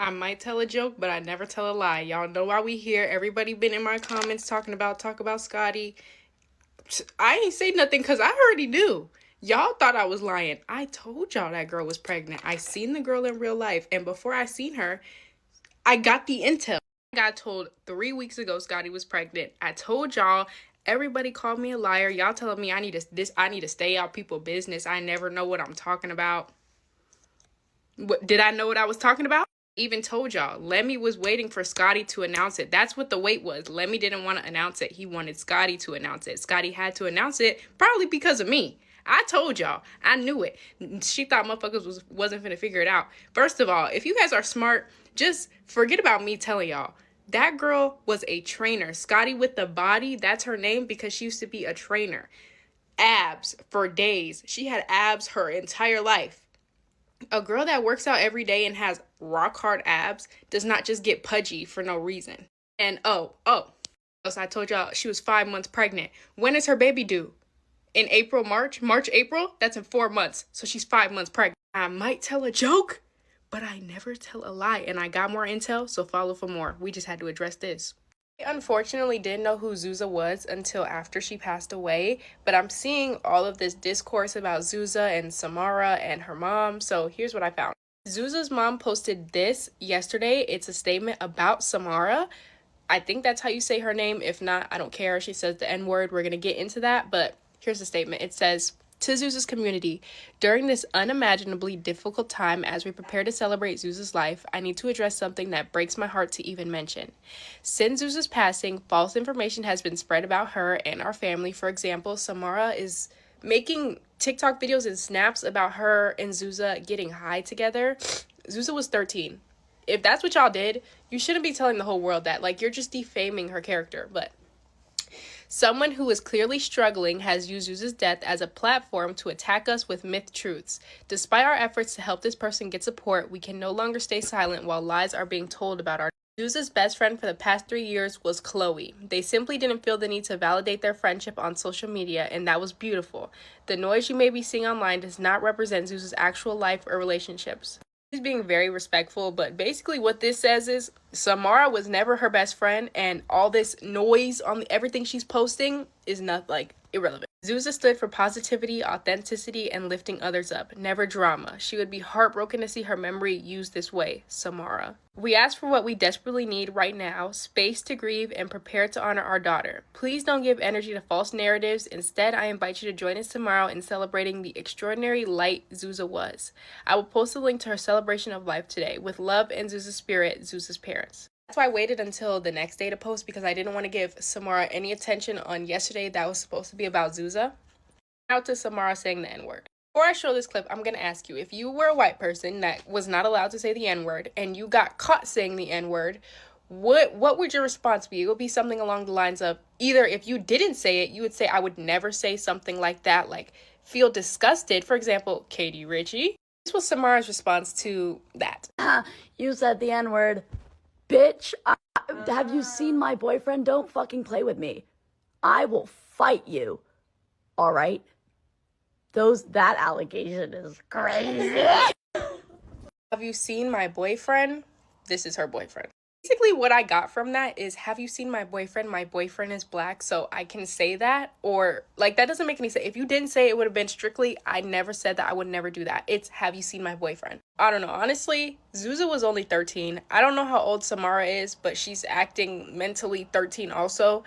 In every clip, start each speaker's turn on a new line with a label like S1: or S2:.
S1: I might tell a joke, but I never tell a lie. Y'all know why we here. Everybody been in my comments talk about Scotty. I ain't say nothing because I already knew. Y'all thought I was lying. I told y'all that girl was pregnant. I seen the girl in real life. And before I seen her, I got the intel. I got told 3 weeks ago Scotty was pregnant. I told y'all. Everybody called me a liar. Y'all telling me I need to stay out people's business. I never know what I'm talking about. Did I know what I was talking about? Even told y'all, Lemmy was waiting for Scotty to announce it. That's what the wait was. Lemmy didn't want to announce it. He wanted Scotty to announce it. Scotty had to announce it, probably because of me. I told y'all. I knew it. She thought motherfuckers wasn't finna figure it out. First of all, if you guys are smart, just forget about me telling y'all. That girl was a trainer. Scotty with the body, that's her name because she used to be a trainer. Abs for days. She had abs her entire life. A girl that works out every day and has rock hard abs does not just get pudgy for no reason. And so I told y'all she was 5 months pregnant. When is her baby due? In April, March? March, April? That's in 4 months. So she's 5 months pregnant. I might tell a joke, but I never tell a lie. And I got more intel, so follow for more. We just had to address this. I unfortunately didn't know who Zuza was until after she passed away, but I'm seeing all of this discourse about Zuza and Samara and her mom, so here's what I found. Zuza's mom posted this yesterday. It's a statement about Samara. I think that's how you say her name. If not, I don't care. She says the N-word. We're going to get into that, but here's the statement. It says, "To Zuza's community, during this unimaginably difficult time as we prepare to celebrate Zuza's life, I need to address something that breaks my heart to even mention. Since Zuza's passing, false information has been spread about her and our family. For example, Samara is making TikTok videos and snaps about her and Zuza getting high together. Zuza was 13. If that's what y'all did, you shouldn't be telling the whole world that. Like, you're just defaming her character, but someone who is clearly struggling has used Zuza's death as a platform to attack us with myth truths. Despite our efforts to help this person get support, we can no longer stay silent while lies are being told about our." Zuza's best friend for the past 3 years was Chloe. They simply didn't feel the need to validate their friendship on social media, and that was beautiful. The noise you may be seeing online does not represent Zuza's actual life or relationships. He's being very respectful, but basically what this says is Samara was never her best friend, and all this noise on everything she's posting is not, like, irrelevant. Zuza stood for positivity, authenticity, and lifting others up, never drama. She would be heartbroken to see her memory used this way. Samara. We ask for what we desperately need right now, space to grieve and prepare to honor our daughter. Please don't give energy to false narratives. Instead, I invite you to join us tomorrow in celebrating the extraordinary light Zuza was. I will post a link to her celebration of life today. With love and Zuza's spirit, Zuza's parents. That's why I waited until the next day to post, because I didn't want to give Samara any attention on yesterday that was supposed to be about Zuza. Out to Samara saying the N-word. Before I show this clip, I'm going to ask you, if you were a white person that was not allowed to say the N-word and you got caught saying the N-word, what would your response be? It would be something along the lines of, either if you didn't say it, you would say, I would never say something like that, like feel disgusted. For example, Katie Ritchie. This was Samara's response to that.
S2: You said the N-word. Bitch, have you seen my boyfriend? Don't fucking play with me. I will fight you. All right? That allegation is crazy.
S1: Have you seen my boyfriend? This is her boyfriend. Basically, what I got from that is, have you seen my boyfriend? My boyfriend is black, so I can say that. Or, like, that doesn't make any sense. If you didn't say it, it would have been strictly, I never said that. I would never do that. It's, have you seen my boyfriend? I don't know. Honestly, Zuza was only 13. I don't know how old Samara is, but she's acting mentally 13 also.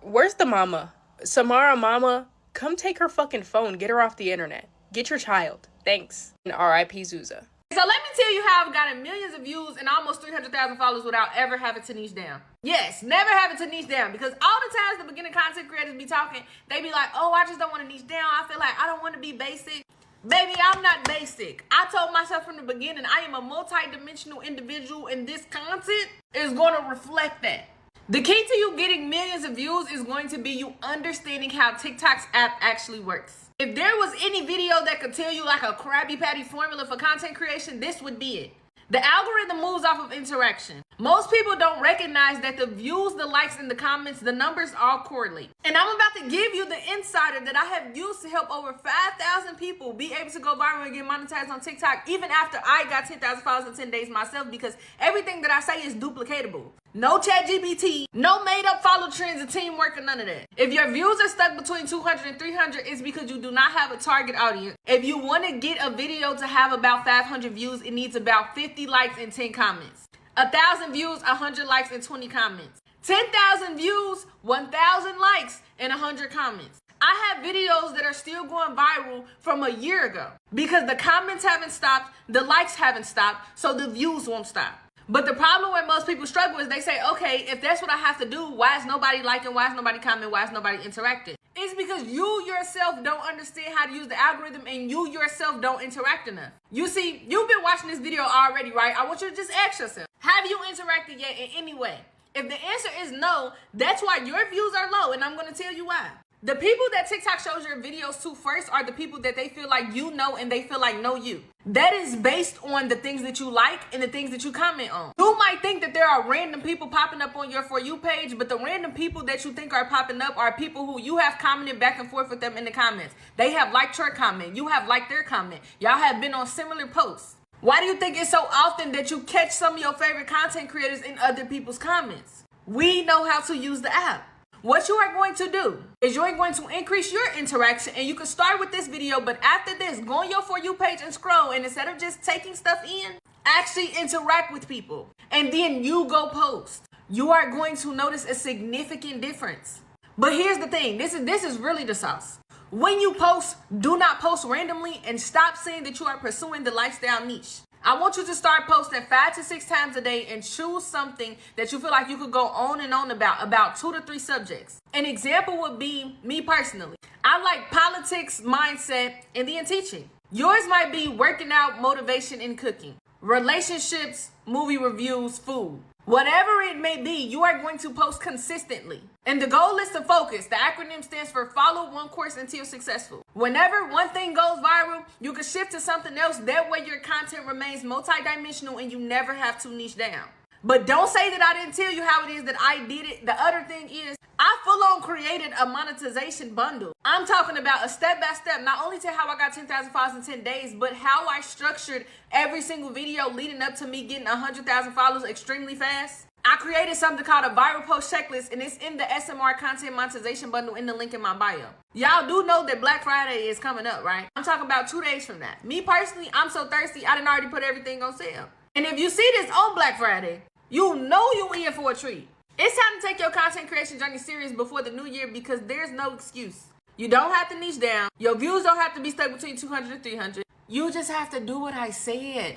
S1: Where's the mama? Samara mama, come take her fucking phone. Get her off the internet. Get your child. Thanks. And R.I.P. Zuza.
S3: So let me tell you how I've gotten millions of views and almost 300,000 followers without ever having to niche down. Yes, never having to niche down, because all the times the beginning content creators be talking, they be like, oh, I just don't want to niche down. I feel like I don't want to be basic. Baby, I'm not basic. I told myself from the beginning, I am a multi-dimensional individual, and this content is going to reflect that. The key to you getting millions of views is going to be you understanding how TikTok's app actually works. If there was any video that could tell you like a Krabby Patty formula for content creation, this would be it. The algorithm moves off of interaction. Most people don't recognize that the views, the likes, and the comments, the numbers all correlate. And I'm about to give you the insider that I have used to help over 5,000 people be able to go viral and get monetized on TikTok, even after I got 10,000 followers in 10 days myself, because everything that I say is duplicatable. No ChatGPT, no made up follow trends and teamwork or none of that. If your views are stuck between 200 and 300, it's because you do not have a target audience. If you want to get a video to have about 500 views, it needs about 50 likes and 10 comments. 1,000 views, 100 likes and 20 comments. 10,000 views, 1,000 likes and 100 comments. I have videos that are still going viral from a year ago because the comments haven't stopped, the likes haven't stopped, so the views won't stop. But the problem where most people struggle is they say, okay, if that's what I have to do, why is nobody liking, why is nobody commenting, why is nobody interacting? It's because you yourself don't understand how to use the algorithm and you yourself don't interact enough. You see, you've been watching this video already, right? I want you to just ask yourself, have you interacted yet in any way? If the answer is no, that's why your views are low, and I'm going to tell you why. The people that TikTok shows your videos to first are the people that they feel like you know and they feel like know you. That is based on the things that you like and the things that you comment on. You might think that there are random people popping up on your For You page, but the random people that you think are popping up are people who you have commented back and forth with them in the comments. They have liked your comment. You have liked their comment. Y'all have been on similar posts. Why do you think it's so often that you catch some of your favorite content creators in other people's comments? We know how to use the app. What you are going to do is you're going to increase your interaction, and you can start with this video, but after this, go on your For You page and scroll, and instead of just taking stuff in, actually interact with people. And then you go post. You are going to notice a significant difference. But here's the thing, this is really the sauce. When you post, do not post randomly and stop saying that you are pursuing the lifestyle niche. I want you to start posting 5 to 6 times a day and choose something that you feel like you could go on and on about 2 to 3 subjects. An example would be me personally. I like politics, mindset, and then teaching. Yours might be working out, motivation, and cooking. Relationships, movie reviews, food. Whatever it may be, you are going to post consistently. And the goal is to focus. The acronym stands for follow one course until successful. Whenever one thing goes viral, you can shift to something else. That way your content remains multidimensional and you never have to niche down. But don't say that I didn't tell you how it is that I did it. The other thing is, I full on created a monetization bundle. I'm talking about a step-by-step, not only to how I got 10,000 followers in 10 days, but how I structured every single video leading up to me getting 100,000 followers extremely fast. I created something called a viral post checklist, and it's in the SMR content monetization bundle in the link in my bio. Y'all do know that Black Friday is coming up, right? I'm talking about 2 days from that. Me personally, I'm so thirsty, I done already put everything on sale. And if you see this on Black Friday, you know you in for a treat. It's time to take your content creation journey serious before the new year because there's no excuse. You don't have to niche down. Your views don't have to be stuck between 200 and 300. You just have to do what I said.